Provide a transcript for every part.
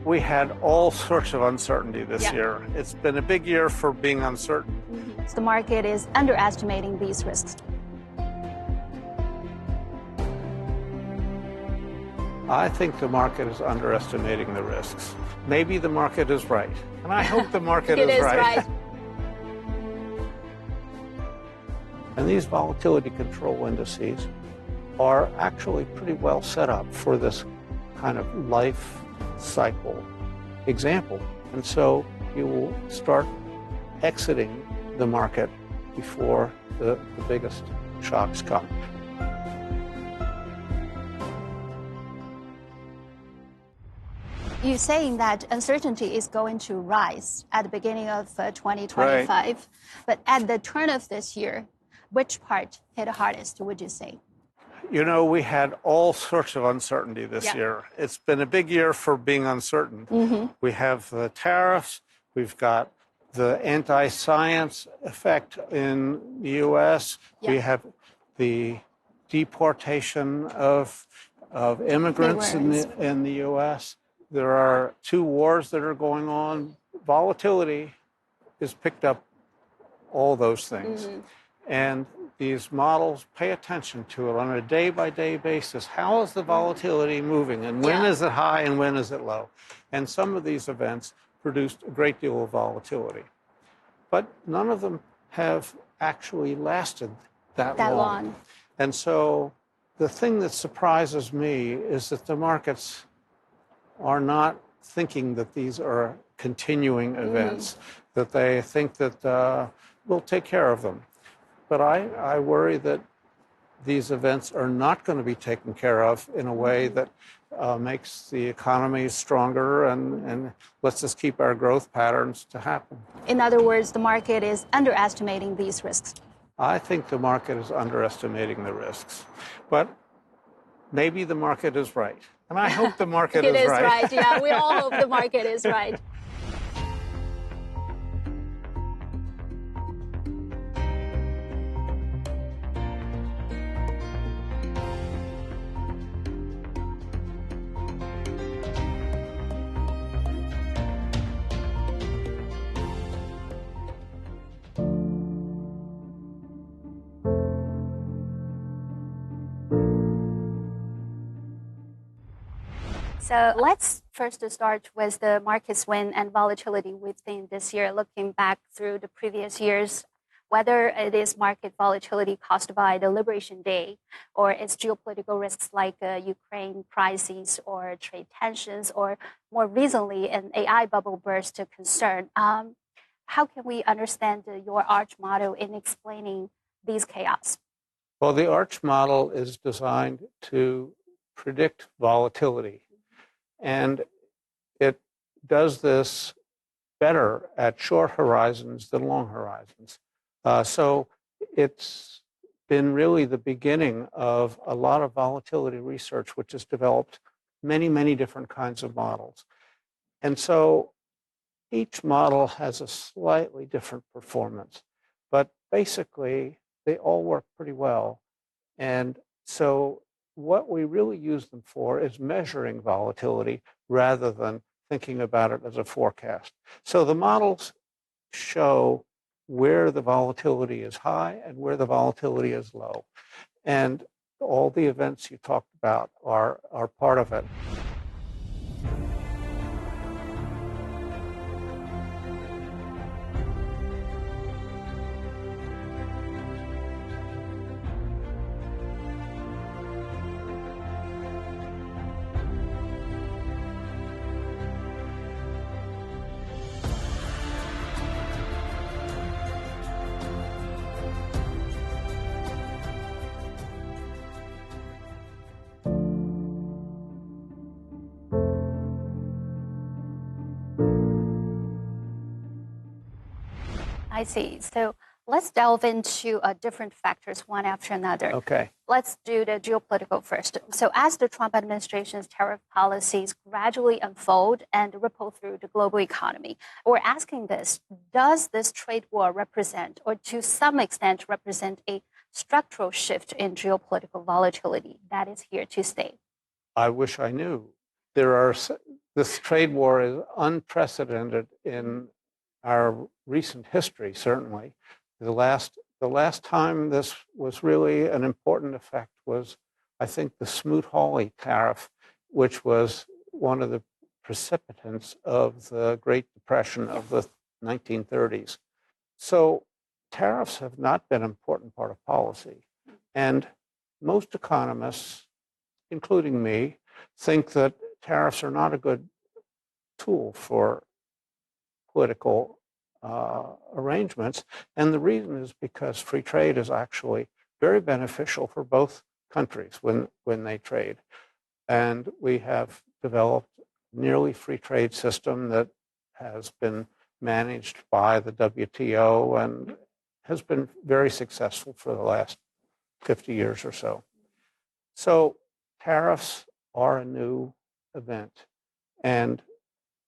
We had all sorts of uncertainty this year. It's been a big year for being uncertain. So the market is underestimating these risks. I think the market is underestimating the risks. Maybe the market is right. And I hope the market is right. And these volatility control indices are actually pretty well set up for this kind of life cycle example. And so you will start exiting the market before the biggest shocks come. You're saying that uncertainty is going to rise at the beginning of 2025, Right. But at the turn of this year, which part hit hardest, would you say? You know, we had all sorts of uncertainty this year. It's been a big year for being uncertain. We have the tariffs, we've got the anti-science effect in the U.S., we have the deportation of immigrants in the U.S., there are 2 wars that are going on. Volatility has picked up all those things. And these models pay attention to it on a day-by-day basis. How is the volatility moving? And when is it high and when is it low? And some of these events produced a great deal of volatility. But none of them have actually lasted that long. And so the thing that surprises me is that the markets are not thinking that these are continuing events, that they think that we'll take care of them. But I worry that these events are not going to be taken care of in a way that makes the economy stronger and lets us keep our growth patterns to happen. In other words, the market is underestimating these risks. I think the market is underestimating the risks. But maybe the market is right. And I hope the market is right. It is right, yeah. We all hope the market is right. So let's first start with the market swing and volatility within this year, looking back through the previous years, whether it is market volatility caused by the Liberation Day or it's geopolitical risks like Ukraine crisis or trade tensions, or more recently an AI bubble burst concern. How can we understand your ARCH model in explaining these chaos? Well, the ARCH model is designed to predict volatility. And it does this better at short horizons than long horizons. So it's been really the beginning of a lot of volatility research, which has developed many, many different kinds of models. And so each model has a slightly different performance, but basically they all work pretty well. And so what we really use them for is measuring volatility rather than thinking about it as a forecast. So the models show where the volatility is high and where the volatility is low. And all the events you talked about are part of it. I see. So let's delve into different factors one after another. Okay. Let's do the geopolitical first. So as the Trump administration's tariff policies gradually unfold and ripple through the global economy, we're asking this: does this trade war represent, or to some extent represent, a structural shift in geopolitical volatility that is here to stay? I wish I knew. this trade war is unprecedented in our recent history, certainly. The last time this was really an important effect was, I think, the Smoot-Hawley tariff, which was one of the precipitants of the Great Depression of the 1930s. So tariffs have not been an important part of policy. And most economists, including me, think that tariffs are not a good tool for political arrangements. And the reason is because free trade is actually very beneficial for both countries when they trade. And we have developed a nearly free trade system that has been managed by the WTO and has been very successful for the last 50 years or so. So tariffs are a new event. And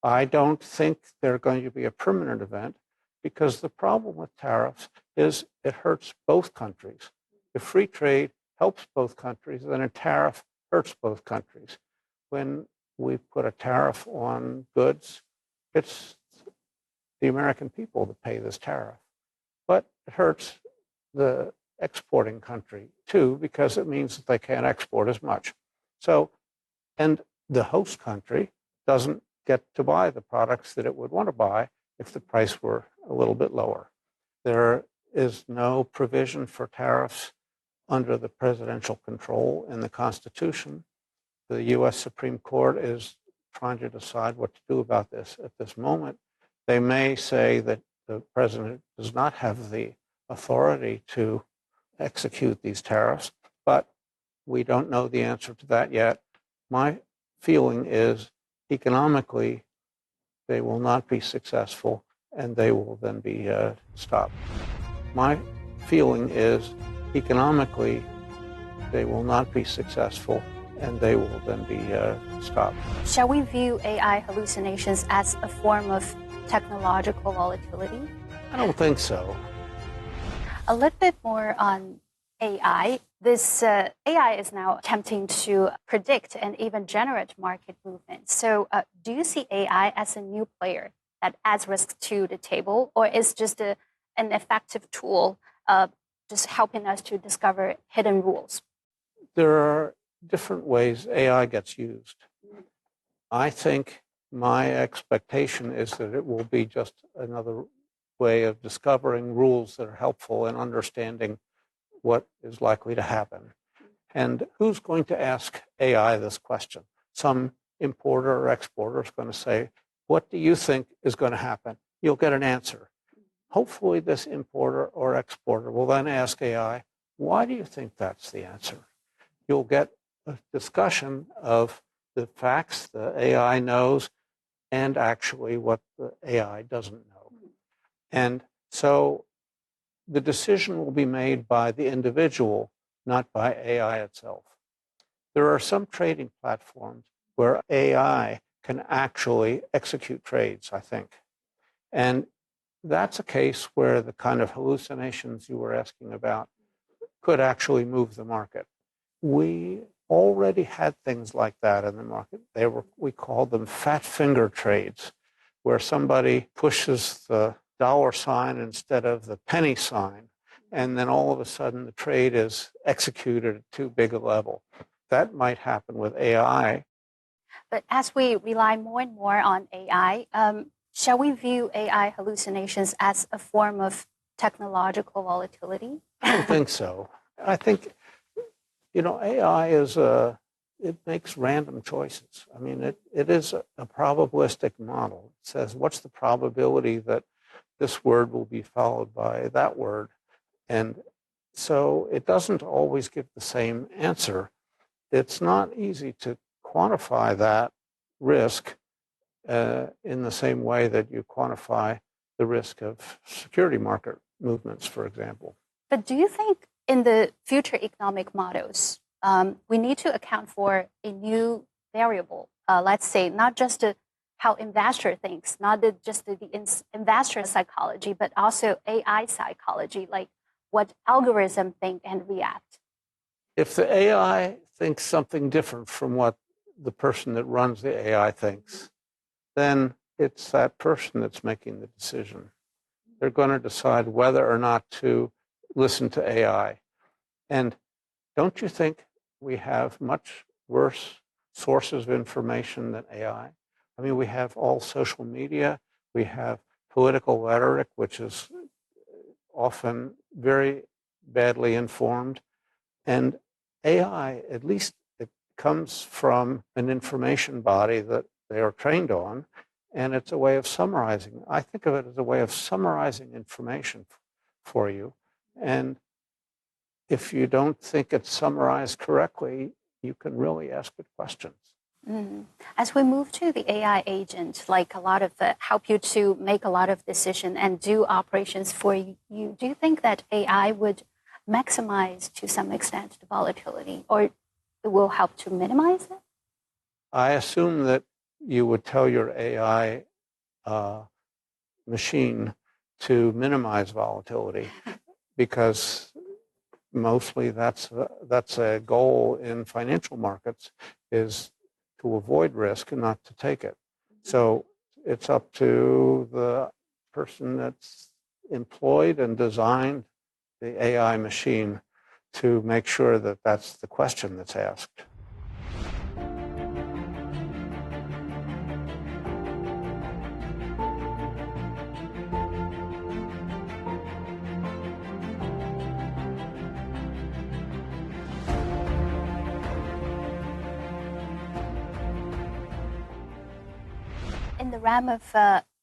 I don't think they're going to be a permanent event because the problem with tariffs is it hurts both countries. If free trade helps both countries, then a tariff hurts both countries. When we put a tariff on goods, it's the American people that pay this tariff. But it hurts the exporting country too, because it means that they can't export as much. So, and the host country doesn't get to buy the products that it would want to buy if the price were a little bit lower. There is no provision for tariffs under the presidential control in the Constitution. The U.S. Supreme Court is trying to decide what to do about this at this moment. They may say that the president does not have the authority to execute these tariffs, but we don't know the answer to that yet. My feeling is economically they will not be successful and they will then be stopped. My feeling is economically they will not be successful and they will then be stopped. Shall we view AI hallucinations as a form of technological volatility? I don't think so. A little bit more on AI. This AI is now attempting to predict and even generate market movements. So do you see AI as a new player that adds risk to the table, or is just an effective tool just helping us to discover hidden rules? There are different ways AI gets used. I think my expectation is that it will be just another way of discovering rules that are helpful in understanding what is likely to happen. And who's going to ask AI this question? Some importer or exporter is going to say, what do you think is going to happen? You'll get an answer. Hopefully this importer or exporter will then ask AI, why do you think that's the answer? You'll get a discussion of the facts the AI knows and actually what the AI doesn't know. And so the decision will be made by the individual, not by AI itself. There are some trading platforms where AI can actually execute trades, I think. And that's a case where the kind of hallucinations you were asking about could actually move the market. We already had things like that in the market. We called them fat finger trades, where somebody pushes the dollar sign instead of the penny sign, and then all of a sudden the trade is executed at too big a level. That might happen with AI. But as we rely more and more on AI, shall we view AI hallucinations as a form of technological volatility? I don't think so. I think, AI it makes random choices. I mean, it is a probabilistic model. It says, what's the probability that this word will be followed by that word? And so it doesn't always give the same answer. It's not easy to quantify that risk in the same way that you quantify the risk of security market movements, for example. But do you think in the future economic models, we need to account for a new variable? Let's say not just how investor thinks, not just the investor psychology, but also AI psychology, like what algorithms think and react. If the AI thinks something different from what the person that runs the AI thinks, then it's that person that's making the decision. They're going to decide whether or not to listen to AI. And don't you think we have much worse sources of information than AI? I mean, we have all social media, we have political rhetoric, which is often very badly informed. And AI, at least it comes from an information body that they are trained on, and it's a way of summarizing. I think of it as a way of summarizing information for you. And if you don't think it's summarized correctly, you can really ask it questions. Mm-hmm. As we move to the AI agent, like a lot of help you to make a lot of decisions and do operations for you, do you think that AI would maximize to some extent the volatility, or it will help to minimize it? I assume that you would tell your AI machine to minimize volatility because mostly that's a goal in financial markets, is to avoid risk and not to take it. So it's up to the person that's employed and designed the AI machine to make sure that that's the question that's asked. In the realm of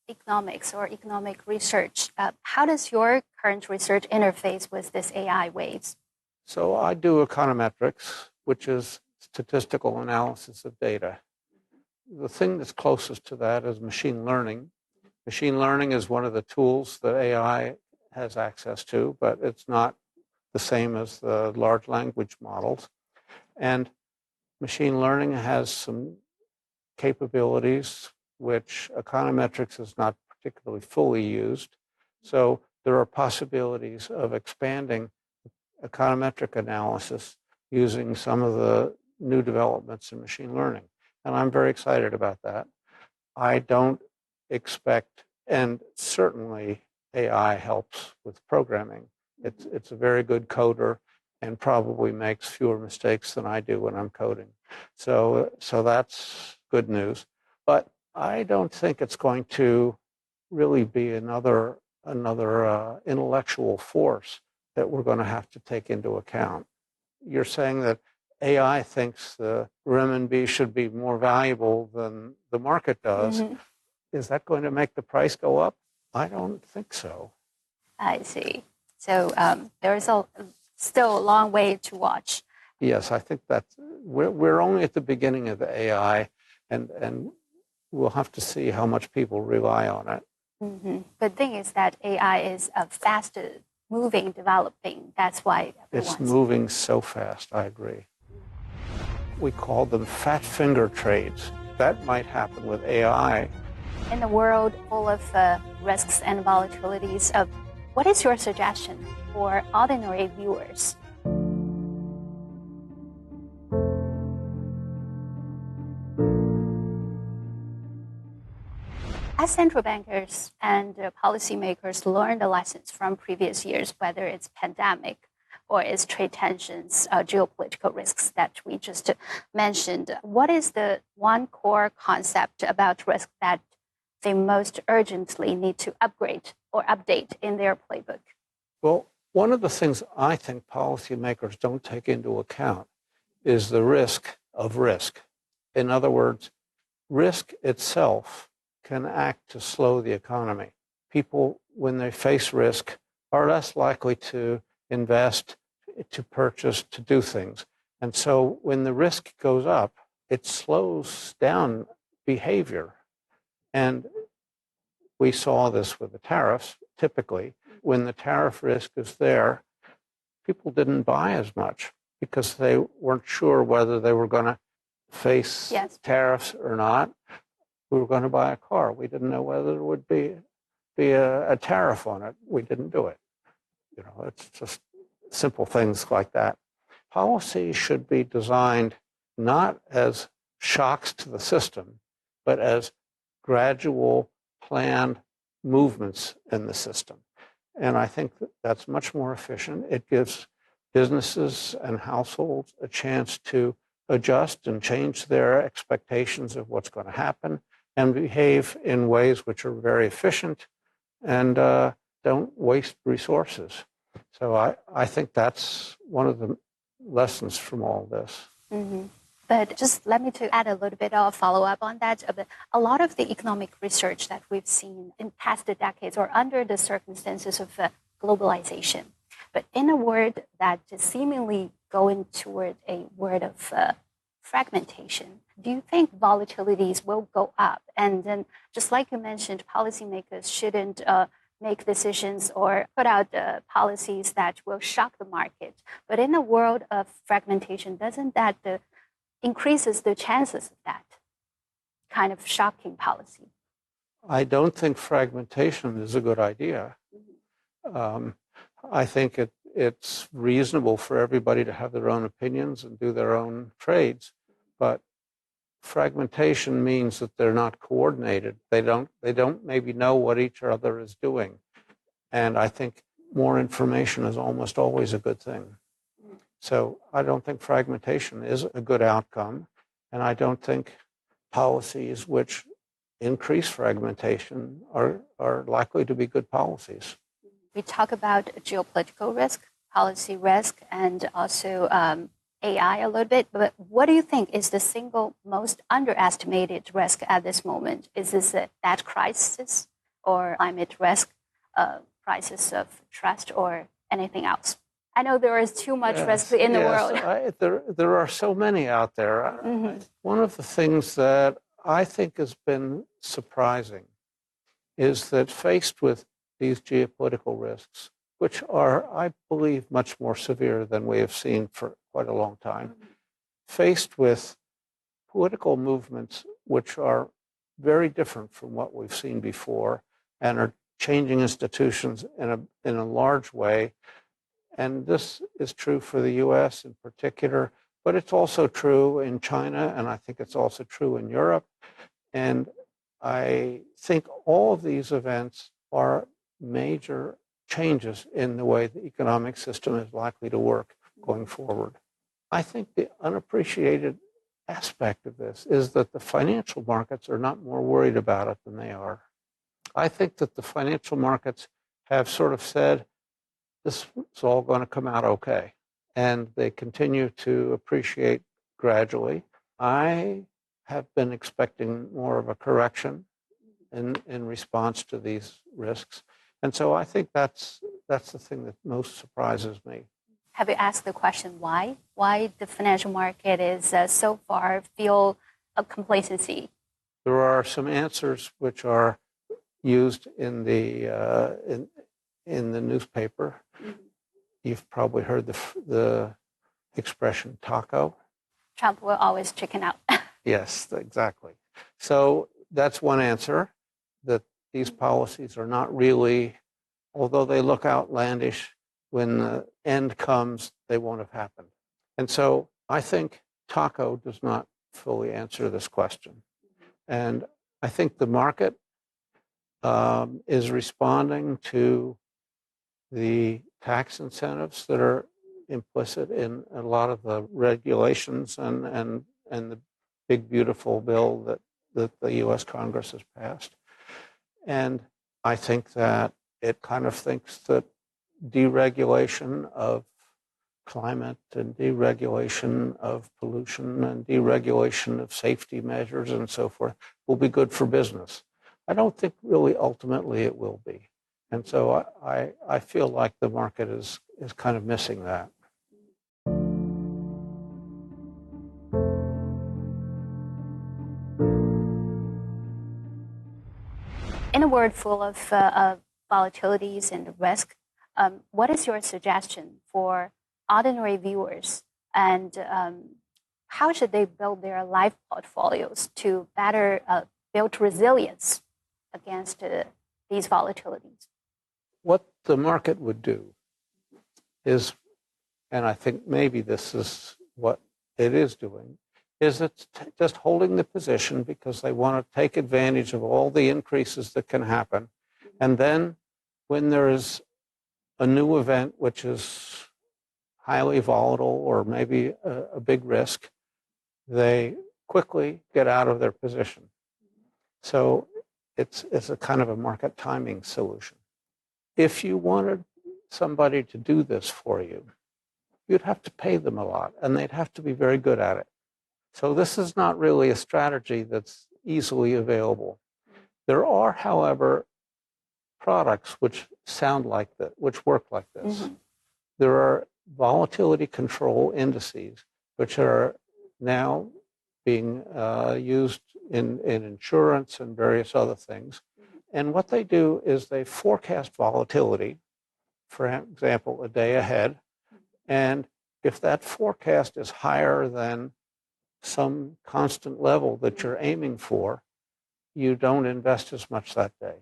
economics or economic research, how does your current research interface with this AI waves? So I do econometrics, which is statistical analysis of data. The thing that's closest to that is machine learning. Machine learning is one of the tools that AI has access to, but it's not the same as the large language models. And machine learning has some capabilities which econometrics is not particularly fully used. So there are possibilities of expanding econometric analysis using some of the new developments in machine learning. And I'm very excited about that. I don't expect, and certainly AI helps with programming. It's a very good coder and probably makes fewer mistakes than I do when I'm coding. So that's good news. But I don't think it's going to really be another intellectual force that we're going to have to take into account. You're saying that AI thinks the renminbi should be more valuable than the market does. Mm-hmm. Is that going to make the price go up? I don't think so. I see. So there is still a long way to watch. Yes, I think that we're only at the beginning of the AI, and we'll have to see how much people rely on it. Mm-hmm. But the thing is that AI is faster moving, developing. That's why it's moving so fast. I agree. We call them fat finger trades. That might happen with AI. In a world full of risks and volatilities, what is your suggestion for ordinary viewers? As central bankers and policymakers learn the lessons from previous years, whether it's pandemic or it's trade tensions, geopolitical risks that we just mentioned, what is the one core concept about risk that they most urgently need to upgrade or update in their playbook? Well, one of the things I think policymakers don't take into account is the risk of risk. In other words, risk itself can act to slow the economy. People, when they face risk, are less likely to invest, to purchase, to do things. And so when the risk goes up, it slows down behavior. And we saw this with the tariffs. Typically, when the tariff risk is there, people didn't buy as much because they weren't sure whether they were going to face tariffs or not. We were going to buy a car. We didn't know whether there would be a tariff on it. We didn't do it. You know, it's just simple things like that. Policy should be designed not as shocks to the system, but as gradual planned movements in the system. And I think that's much more efficient. It gives businesses and households a chance to adjust and change their expectations of what's going to happen and behave in ways which are very efficient and don't waste resources. So I think that's one of the lessons from all this. Mm-hmm. But just let me to add a little bit of follow-up on that. A lot of the economic research that we've seen in past decades or under the circumstances of globalization, but in a world that is seemingly going toward a world of fragmentation, do you think volatilities will go up? And then, just like you mentioned, policymakers shouldn't make decisions or put out policies that will shock the market. But in a world of fragmentation, doesn't that increases the chances of that kind of shocking policy? I don't think fragmentation is a good idea. I think it's reasonable for everybody to have their own opinions and do their own trades, but fragmentation means that they're not coordinated. They don't maybe know what each other is doing. And I think more information is almost always a good thing. So I don't think fragmentation is a good outcome, and I don't think policies which increase fragmentation are likely to be good policies. We talk about geopolitical risk, policy risk, and also AI a little bit, but what do you think is the single most underestimated risk at this moment? Is this a debt crisis or climate risk, crisis of trust, or anything else? I know there is too much risk in the world. There are so many out there. Mm-hmm. One of the things that I think has been surprising is that faced with these geopolitical risks, which are, I believe, much more severe than we have seen for quite a long time, mm-hmm. faced with political movements which are very different from what we've seen before and are changing institutions in a large way. And this is true for the U.S. in particular, but it's also true in China, and I think it's also true in Europe. And I think all of these events are major changes in the way the economic system is likely to work going forward. I think the unappreciated aspect of this is that the financial markets are not more worried about it than they are. I think that the financial markets have sort of said, this is all going to come out okay. And they continue to appreciate gradually. I have been expecting more of a correction in response to these risks. And so I think that's the thing that most surprises me. Have you asked the question why? Why the financial market is so far feel a complacency? There are some answers which are used in the newspaper. Mm-hmm. You've probably heard the expression taco. Trump will always chicken out. Yes, exactly. So that's one answer, that these policies are not really, although they look outlandish, when the end comes, they won't have happened. And so I think taco does not fully answer this question. And I think the market is responding to the tax incentives that are implicit in a lot of the regulations and the big, beautiful bill that the U.S. Congress has passed. And I think that it kind of thinks that deregulation of climate and deregulation of pollution and deregulation of safety measures and so forth will be good for business. I don't think really ultimately it will be. And so I feel like the market is kind of missing that. In a world full of volatilities and risk, what is your suggestion for ordinary viewers, and how should they build their life portfolios to better build resilience against these volatilities? What the market would do is, and I think maybe this is what it is doing, is it's just holding the position because they want to take advantage of all the increases that can happen. And then when there is a new event which is highly volatile or maybe a big risk, they quickly get out of their position. So it's a kind of a market timing solution. If you wanted somebody to do this for you, you'd have to pay them a lot, and they'd have to be very good at it. So this is not really a strategy that's easily available. There are, however, products which sound like that, which work like this. Mm-hmm. There are volatility control indices, which are now being used in insurance and various other things. And what they do is they forecast volatility, for example, a day ahead. And if that forecast is higher than some constant level that you're aiming for, you don't invest as much that day.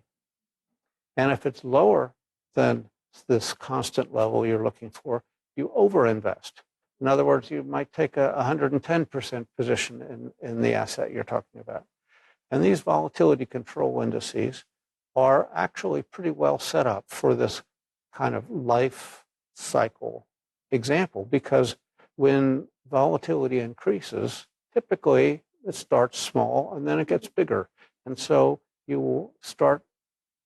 And if it's lower than this constant level you're looking for, you overinvest. In other words, you might take a 110% position in the asset you're talking about. And these volatility control indices are actually pretty well set up for this kind of life cycle example, because when volatility increases, typically it starts small and then it gets bigger. And so you will start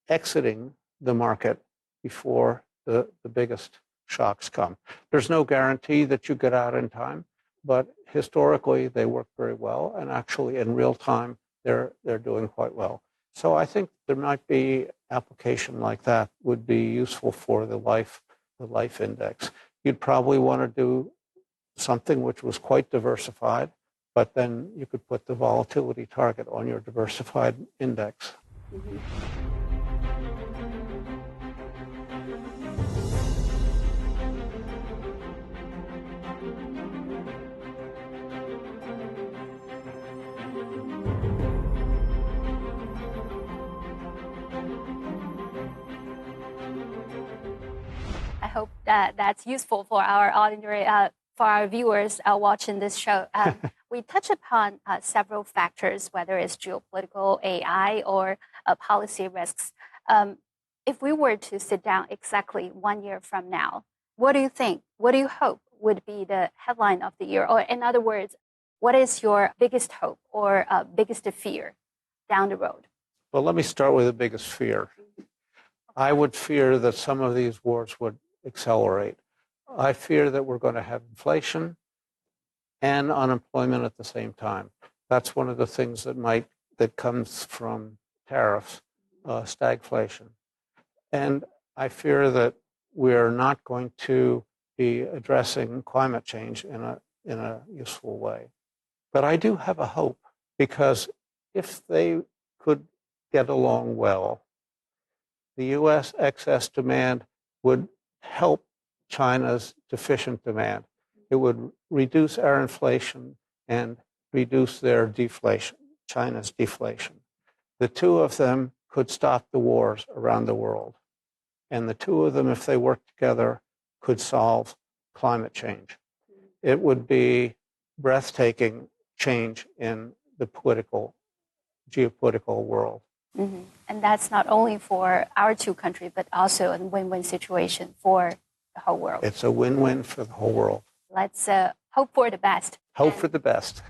exiting the market before the biggest shocks come. There's no guarantee that you get out in time, but historically they work very well, and actually in real time they're doing quite well. So I think there might be application like that would be useful for the life index. You'd probably want to do something which was quite diversified, but then you could put the volatility target on your diversified index. Mm-hmm. I hope that's useful for our audience, for our viewers watching this show. We touch upon several factors, whether it's geopolitical, AI, or policy risks. If we were to sit down exactly 1 year from now, what do you think? What do you hope would be the headline of the year? Or in other words, what is your biggest hope or biggest fear down the road? Well, let me start with the biggest fear. I would fear that some of these wars would accelerate. I fear that we're going to have inflation and unemployment at the same time. That's one of the things that comes from tariffs, stagflation. And I fear that we're not going to be addressing climate change in a useful way. But I do have a hope, because if they could get along well, the U.S. excess demand would help China's deficient demand. It would reduce our inflation and reduce their deflation, China's deflation. The two of them could stop the wars around the world. And the two of them, if they work together, could solve climate change. It would be breathtaking change in the geopolitical world. Mm-hmm. And that's not only for our two countries, but also a win-win situation for the whole world. It's a win-win for the whole world. Let's hope for the best. Hope for the best.